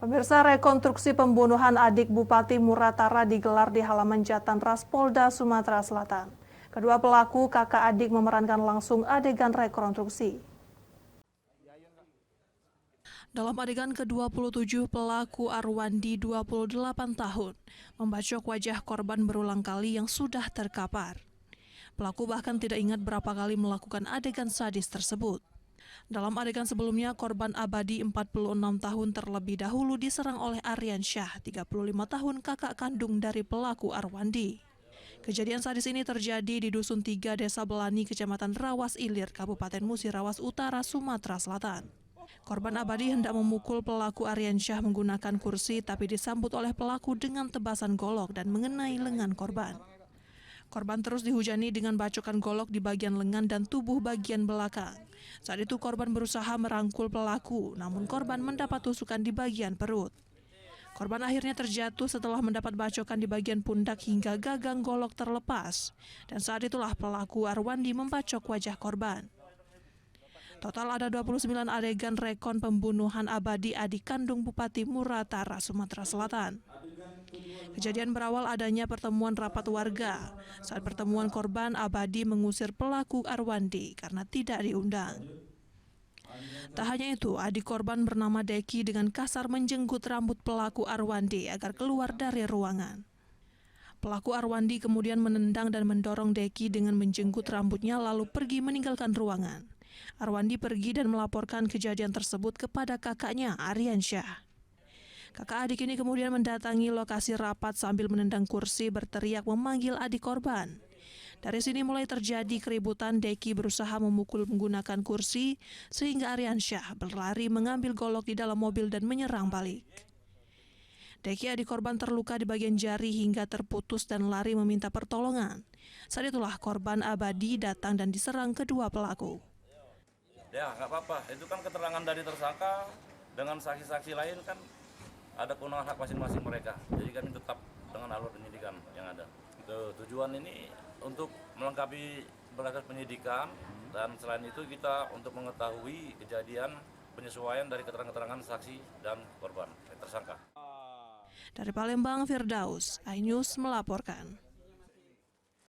Pemirsa, rekonstruksi pembunuhan adik Bupati Muratara digelar di halaman Jatan Ras Polda Sumatera Selatan. Kedua pelaku kakak adik memerankan langsung adegan rekonstruksi. Dalam adegan ke-27, pelaku Arwandi 28 tahun membacok wajah korban berulang kali yang sudah terkapar. Pelaku bahkan tidak ingat berapa kali melakukan adegan sadis tersebut. Dalam adegan sebelumnya, korban Abadi 46 tahun terlebih dahulu diserang oleh Aryan Syah, 35 tahun kakak kandung dari pelaku Arwandi. Kejadian sadis ini terjadi di Dusun 3 Desa Belani, Kecamatan Rawas Ilir, Kabupaten Musirawas Utara, Sumatera Selatan. Korban Abadi hendak memukul pelaku Aryan Syah menggunakan kursi, tapi disambut oleh pelaku dengan tebasan golok dan mengenai lengan korban. Korban terus dihujani dengan bacokan golok di bagian lengan dan tubuh bagian belakang. Saat itu korban berusaha merangkul pelaku, namun korban mendapat tusukan di bagian perut. Korban akhirnya terjatuh setelah mendapat bacokan di bagian pundak hingga gagang golok terlepas. Dan saat itulah pelaku Arwandi membacok wajah korban. Total ada 29 adegan rekon pembunuhan Abadi, adik kandung Bupati Muratara, Sumatera Selatan. Kejadian berawal adanya pertemuan rapat warga. Saat pertemuan korban, Abadi mengusir pelaku Arwandi karena tidak diundang. Tak hanya itu, adik korban bernama Deki dengan kasar menjenggut rambut pelaku Arwandi agar keluar dari ruangan. Pelaku Arwandi kemudian menendang dan mendorong Deki dengan menjenggut rambutnya lalu pergi meninggalkan ruangan. Arwandi pergi dan melaporkan kejadian tersebut kepada kakaknya, Aryan Syah. Kakak adik ini kemudian mendatangi lokasi rapat sambil menendang kursi berteriak memanggil adik korban. Dari sini mulai terjadi keributan. Deki berusaha memukul menggunakan kursi sehingga Aryan Syah berlari mengambil golok di dalam mobil dan menyerang balik. Deki adik korban terluka di bagian jari hingga terputus dan lari meminta pertolongan. Saat itulah korban Abadi datang dan diserang kedua pelaku. Ya nggak apa-apa, itu kan keterangan dari tersangka dengan saksi-saksi lain kan ada kewenangan hak masing-masing mereka. Jadi kami tetap dengan alur penyidikan yang ada. Tujuan ini untuk melengkapi berkas penyidikan dan selain itu kita untuk mengetahui kejadian penyesuaian dari keterangan-keterangan saksi dan korban tersangka. Dari Palembang, Firdaus, iNews melaporkan.